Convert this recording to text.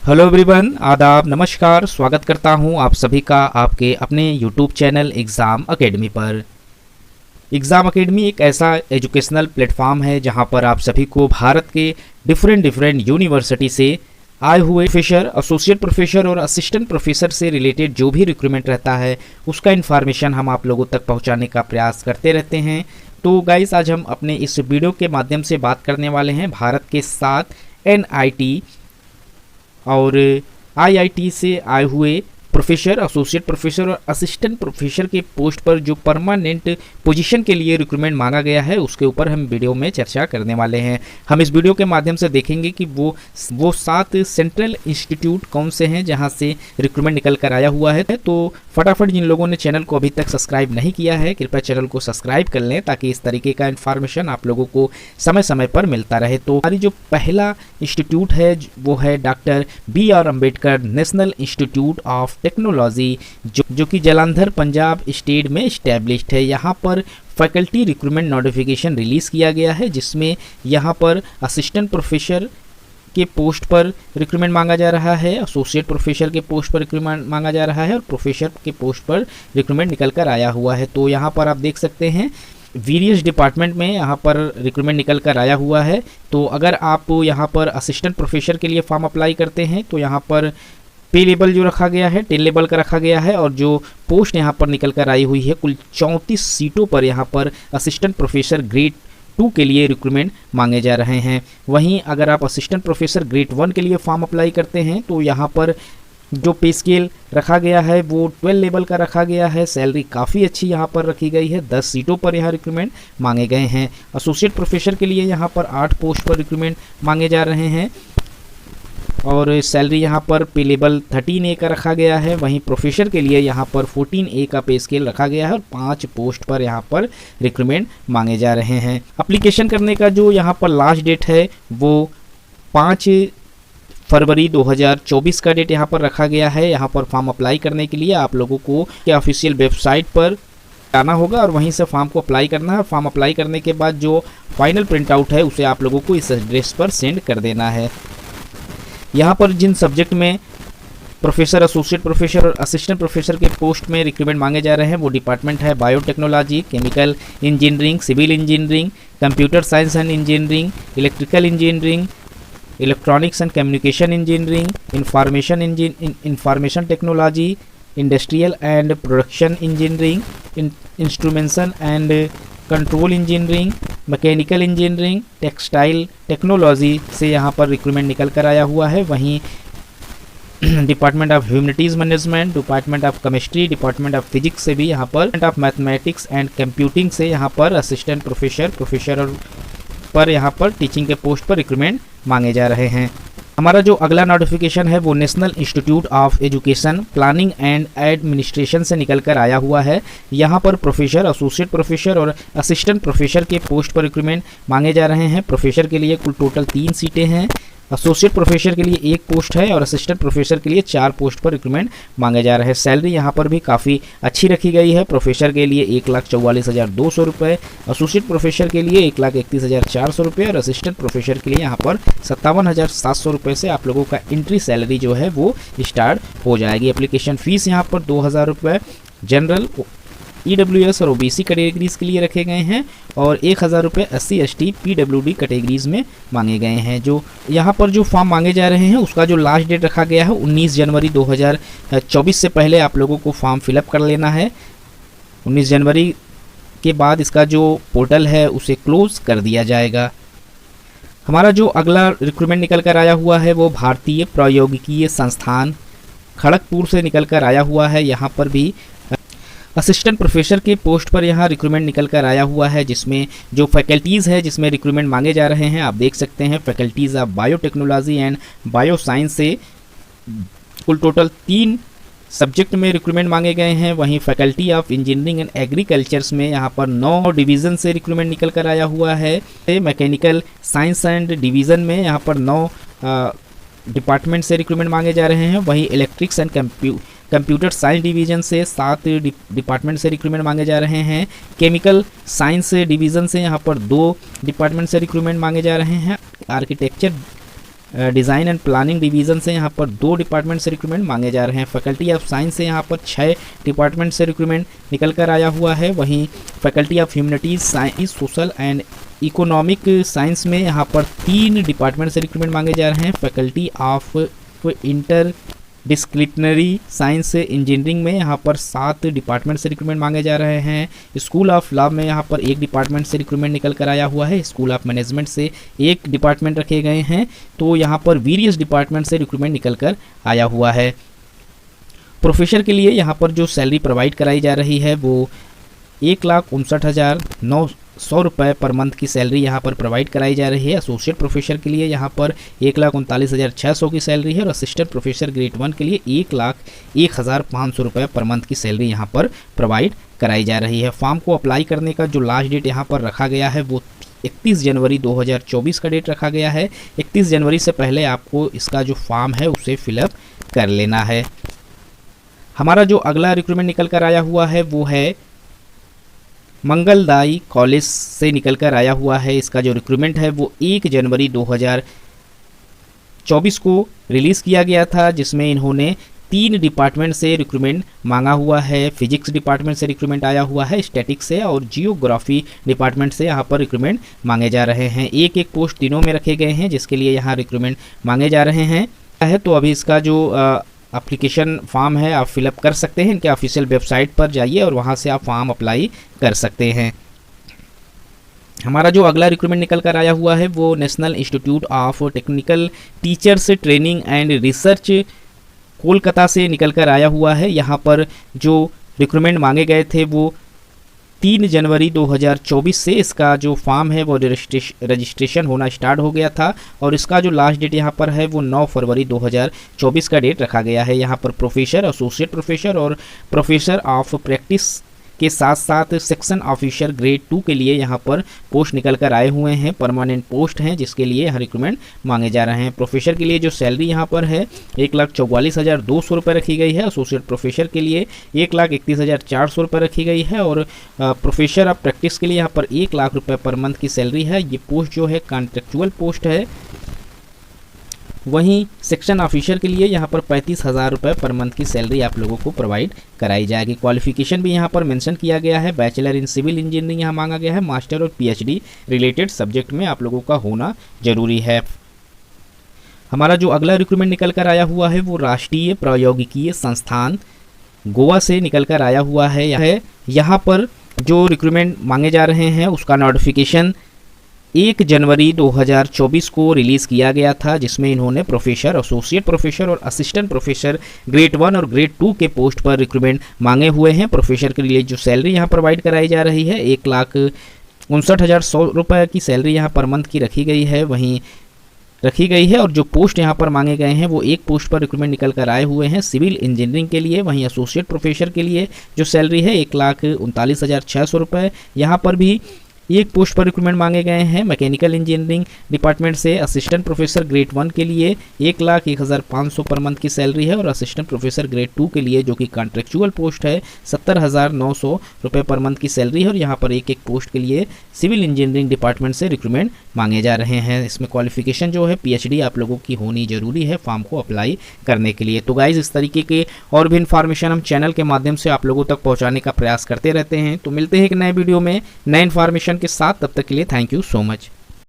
Hello everyone, आदाब, नमस्कार। स्वागत करता हूं आप सभी का आपके अपने यूट्यूब चैनल एग्ज़ाम एकेडमी पर। एग्ज़ाम एकेडमी एक ऐसा एजुकेशनल प्लेटफॉर्म है जहां पर आप सभी को भारत के डिफरेंट यूनिवर्सिटी से आए हुए प्रोफेसर, एसोसिएट प्रोफेसर और असिस्टेंट प्रोफेसर से रिलेटेड जो भी रिक्रूटमेंट रहता है उसका इन्फॉर्मेशन हम आप लोगों तक पहुंचाने का प्रयास करते रहते हैं। तो गाइस, आज हम अपने इस वीडियो के माध्यम से बात करने वाले हैं भारत के 7 NIT और IIT से आए हुए प्रोफेसर, एसोसिएट प्रोफेसर और असिस्टेंट प्रोफेसर के पोस्ट पर जो परमानेंट पोजीशन के लिए रिक्रूटमेंट मांगा गया है उसके ऊपर हम वीडियो में चर्चा करने वाले हैं। हम इस वीडियो के माध्यम से देखेंगे कि वो 7 सेंट्रल इंस्टीट्यूट कौन से हैं जहां से रिक्रूटमेंट निकल कर आया हुआ है। तो फटाफट जिन लोगों ने चैनल को अभी तक सब्सक्राइब नहीं किया है, कृपया चैनल को सब्सक्राइब कर लें ताकि इस तरीके का इन्फॉर्मेशन आप लोगों को समय समय पर मिलता रहे। तो हमारी जो पहला इंस्टीट्यूट है वो है doctor BR Ambedkar national institute of technology, जो कि जालंधर पंजाब स्टेट में इस्टेब्लिश्ड है। यहाँ पर फैकल्टी रिक्रूटमेंट नोटिफिकेशन रिलीज़ किया गया है जिसमें यहाँ पर असिस्टेंट प्रोफेसर के पोस्ट पर रिक्रूटमेंट मांगा जा रहा है, एसोसिएट प्रोफेसर के पोस्ट पर रिक्रूटमेंट मांगा जा रहा है और प्रोफेसर के पोस्ट पर रिक्रूटमेंट निकल कर आया हुआ है। तो यहाँ पर आप देख सकते हैं वेरियस डिपार्टमेंट में यहाँ पर रिक्रूटमेंट निकल कर आया हुआ है। तो अगर आप यहाँ पर असिस्टेंट प्रोफेसर के लिए फॉर्म अप्लाई करते हैं तो यहाँ पर पे लेवल जो रखा गया है 10 लेवल का रखा गया है और जो पोस्ट यहाँ पर निकल कर आई हुई है कुल 34 सीटों पर यहाँ पर असिस्टेंट प्रोफेसर ग्रेड 2 के लिए रिक्रूटमेंट मांगे जा रहे हैं। वहीं अगर आप असिस्टेंट प्रोफेसर ग्रेड 1 के लिए फॉर्म अप्लाई करते हैं तो यहाँ पर जो पे स्केल रखा गया है वो 12 लेवल का रखा गया है। सैलरी काफ़ी अच्छी यहाँ पर रखी गई है। 10 सीटों पर यहाँ रिक्रूटमेंट मांगे गए हैं। एसोसिएट प्रोफेसर के लिए यहाँ पर 8 पोस्ट पर रिक्रूटमेंट मांगे जा रहे हैं और सैलरी यहाँ पर पे लेवल 13A का रखा गया है। वहीं प्रोफेसर के लिए यहाँ पर 14A का पे स्केल रखा गया है और 5 पोस्ट पर यहाँ पर रिक्रूटमेंट मांगे जा रहे हैं। एप्लीकेशन करने का जो यहाँ पर लास्ट डेट है वो 5 फरवरी 2024 का डेट यहाँ पर रखा गया है। यहाँ पर फॉर्म अप्लाई करने के लिए आप लोगों को ऑफिशियल वेबसाइट पर आना होगा और वहीं से फॉर्म को अप्लाई करना है। फॉर्म अप्लाई करने के बाद जो फाइनल प्रिंट आउट है उसे आप लोगों को इस एड्रेस पर सेंड कर देना है। यहाँ पर जिन सब्जेक्ट में प्रोफेसर, एसोसिएट प्रोफेसर और असिस्टेंट प्रोफेसर के पोस्ट में रिक्रूटमेंट मांगे जा रहे हैं वो डिपार्टमेंट है biotechnology, chemical engineering, civil engineering, computer science and engineering, electrical engineering, electronics and communication engineering, information technology, industrial and production engineering, instrumentation and control engineering, mechanical engineering, textile technology से यहाँ पर recruitment निकल कर आया हुआ है। वहीं department of humanities management, department of chemistry, department of physics से भी यहाँ पर, department of mathematics and computing से यहाँ पर असिस्टेंट प्रोफेसर पर यहाँ पर टीचिंग के पोस्ट पर रिक्रूटमेंट मांगे जा रहे हैं। हमारा जो अगला नोटिफिकेशन है वो national institute of education planning and administration से निकल कर आया हुआ है। यहाँ पर प्रोफेसर, एसोसिएट प्रोफेसर और असिस्टेंट प्रोफेसर के पोस्ट पर रिक्रूटमेंट मांगे जा रहे हैं। प्रोफेसर के लिए कुल टोटल 3 सीटें हैं, एसोसिएट प्रोफेसर के लिए 1 पोस्ट है और असिस्टेंट प्रोफेसर के लिए 4 पोस्ट पर रिक्रूटमेंट मांगे जा रहे हैं। सैलरी यहाँ पर भी काफ़ी अच्छी रखी गई है। प्रोफेसर के लिए 1,44,200 रुपये, एसोसिएट प्रोफेसर के लिए 1,31,400 रुपये और असिस्टेंट प्रोफेसर के लिए यहाँ पर 57,700 रुपये से आप लोगों का एंट्री सैलरी जो है वो स्टार्ट हो जाएगी। एप्लीकेशन फ़ीस यहाँ पर 2,000 रुपये जनरल, EWS और OBC कैटेगरीज के लिए रखे गए हैं और 1,000 रुपये SC ST PWD कैटेगरीज में मांगे गए हैं। जो यहाँ पर जो फॉर्म मांगे जा रहे हैं उसका जो लास्ट डेट रखा गया है 19 जनवरी 2024 से पहले आप लोगों को फॉर्म फिलअप कर लेना है। 19 जनवरी के बाद इसका जो पोर्टल है उसे क्लोज कर दिया जाएगा। हमारा जो अगला रिक्रूटमेंट निकल कर आया हुआ है वो भारतीय प्रौद्योगिकीय संस्थान खड़गपुर से निकल कर आया हुआ है। यहाँ पर भी असिस्टेंट प्रोफेसर के पोस्ट पर यहाँ रिक्रूटमेंट निकल कर आया हुआ है जिसमें जो फैकल्टीज़ है जिसमें रिक्रूटमेंट मांगे जा रहे हैं आप देख सकते हैं। Faculties of biotechnology and bioscience से कुल टोटल 3 सब्जेक्ट में रिक्रूटमेंट मांगे गए हैं। वहीं faculty of engineering and agricultures में यहाँ पर 9 डिवीज़न से रिक्रूटमेंट निकल कर आया हुआ है। मैकेनिकल साइंस एंड डिवीज़न में यहाँ पर 9 डिपार्टमेंट से रिक्रूटमेंट मांगे जा रहे हैं। वहीं electrics and computer science division से 7 डिपार्टमेंट से रिक्रूटमेंट मांगे जा रहे हैं। केमिकल साइंस डिवीज़न से यहाँ पर 2 डिपार्टमेंट से रिक्रूटमेंट मांगे जा रहे हैं। Architecture design and planning division से यहाँ पर 2 डिपार्टमेंट से रिक्रूटमेंट मांगे जा रहे हैं। फैकल्टी ऑफ साइंस से यहाँ पर 6 डिपार्टमेंट से रिक्रूटमेंट निकल कर आया हुआ है। वहीं faculty of humanities, science, social and economic science में यहाँ पर 3 डिपार्टमेंट से रिक्रूटमेंट मांगे जा रहे हैं। Faculty of inter discretionary science engineering में यहाँ पर 7 डिपार्टमेंट से रिक्रूटमेंट मांगे जा रहे हैं। स्कूल ऑफ लॉ में यहाँ पर 1 डिपार्टमेंट से रिक्रूटमेंट निकल कर आया हुआ है। स्कूल ऑफ मैनेजमेंट से 1 डिपार्टमेंट रखे गए हैं। तो यहाँ पर वेरियस डिपार्टमेंट से रिक्रूटमेंट निकल कर आया हुआ है। प्रोफेसर के लिए यहाँ पर जो सैलरी प्रोवाइड कराई जा रही है वो 1,59,900 रुपये पर मंथ की सैलरी यहाँ पर प्रोवाइड कराई जा रही है। एसोसिएट प्रोफेसर के लिए यहाँ पर 1,39,600 की सैलरी है और असिस्टेंट प्रोफेसर ग्रेड 1 के लिए 1,01,500 रुपये पर मंथ की सैलरी यहाँ पर प्रोवाइड कराई जा रही है। फॉर्म को अप्लाई करने का जो लास्ट डेट यहाँ पर रखा गया है वो 31 जनवरी 2024 का डेट रखा गया है। 31 जनवरी से पहले आपको इसका जो फॉर्म है उसे फिलअप कर लेना है। हमारा जो अगला रिक्रूटमेंट निकल कर आया हुआ है वो है मंगलदाई कॉलेज से निकल कर आया हुआ है। इसका जो रिक्रूटमेंट है वो 1 जनवरी 2024 को रिलीज़ किया गया था, जिसमें इन्होंने 3 डिपार्टमेंट से रिक्रूटमेंट मांगा हुआ है। फिजिक्स डिपार्टमेंट से रिक्रूटमेंट आया हुआ है, स्टैटिक्स से और जियोग्राफी डिपार्टमेंट से यहाँ पर रिक्रूटमेंट मांगे जा रहे हैं। एक पोस्ट तीनों में रखे गए हैं जिसके लिए यहाँ रिक्रूटमेंट मांगे जा रहे हैं। तो अभी इसका जो एप्लीकेशन फॉर्म है आप फिलअप कर सकते हैं। इनके ऑफिशियल वेबसाइट पर जाइए और वहाँ से आप फॉर्म अप्लाई कर सकते हैं। हमारा जो अगला रिक्रूटमेंट निकल कर आया हुआ है वो national institute of technical teachers training and research Kolkata से निकल कर आया हुआ है। यहाँ पर जो रिक्रूटमेंट मांगे गए थे वो 3 जनवरी 2024 से इसका जो फॉर्म है वो रजिस्ट्रेशन होना स्टार्ट हो गया था और इसका जो लास्ट डेट यहाँ पर है वो 9 फरवरी 2024 का डेट रखा गया है। यहाँ पर प्रोफेसर, एसोसिएट प्रोफेसर और प्रोफेसर ऑफ प्रैक्टिस के साथ साथ सेक्शन ऑफिसर ग्रेड 2 के लिए यहाँ पर पोस्ट निकल कर आए हुए हैं। परमानेंट पोस्ट हैं जिसके लिए यहाँ रिक्रूटमेंट मांगे जा रहे हैं। प्रोफेसर के लिए जो सैलरी यहाँ पर है 1,44,200 रुपये रखी गई है। एसोसिएट प्रोफेसर के लिए 1,31,400 रुपये रखी गई है और प्रोफेसर ऑफ प्रैक्टिस के लिए यहाँ पर 1 लाख रुपये पर मंथ की सैलरी है। ये पोस्ट जो है कॉन्ट्रेक्चुअल पोस्ट है। वहीं सेक्शन ऑफिसर के लिए यहाँ पर 35,000 रुपये पर मंथ की सैलरी आप लोगों को प्रोवाइड कराई जाएगी। क्वालिफिकेशन भी यहाँ पर मेंशन किया गया है। बैचलर इन सिविल इंजीनियरिंग यहाँ मांगा गया है। मास्टर और पीएचडी रिलेटेड सब्जेक्ट में आप लोगों का होना जरूरी है। हमारा जो अगला रिक्रूटमेंट निकल कर आया हुआ है वो राष्ट्रीय प्रौद्योगिकीय संस्थान गोवा से निकल कर आया हुआ है। यहाँ पर जो रिक्रूटमेंट मांगे जा रहे हैं उसका नोटिफिकेशन 1 जनवरी 2024 को रिलीज़ किया गया था, जिसमें इन्होंने प्रोफेसर, एसोसिएट प्रोफेसर और असिस्टेंट प्रोफेसर ग्रेड 1 और ग्रेड 2 के पोस्ट पर रिक्रूटमेंट मांगे हुए हैं। प्रोफेसर के लिए जो सैलरी यहाँ प्रोवाइड कराई जा रही है 1,59,100 रुपये की सैलरी यहाँ पर मंथ की रखी गई है और जो पोस्ट यहाँ पर मांगे गए हैं वो एक पोस्ट पर रिक्रूटमेंट निकल कर आए हुए हैं सिविल इंजीनियरिंग के लिए। वहीं एसोसिएट प्रोफेसर के लिए जो सैलरी है 1,39,600 रुपये। यहाँ पर भी एक पोस्ट पर रिक्रूटमेंट मांगे गए हैं। मैकेनिकल इंजीनियरिंग डिपार्टमेंट से असिस्टेंट प्रोफेसर ग्रेड 1 के लिए 1,01,500 पर मंथ की सैलरी है और असिस्टेंट प्रोफेसर ग्रेड 2 के लिए जो कि कॉन्ट्रेक्चुअल पोस्ट है 70,900 रुपये पर मंथ की सैलरी है और यहाँ पर एक पोस्ट के लिए सिविल इंजीनियरिंग डिपार्टमेंट से रिक्रूटमेंट मांगे जा रहे हैं। इसमें क्वालिफिकेशन जो है पीएचडी आप लोगों की होनी जरूरी है फॉर्म को अप्लाई करने के लिए। तो गाइज इस तरीके के और भी इन्फॉर्मेशन हम चैनल के माध्यम से आप लोगों तक पहुँचाने का प्रयास करते रहते हैं। तो मिलते हैं एक नए वीडियो में नए इन्फॉर्मेशन के साथ। तब तक के लिए थैंक यू सो मच।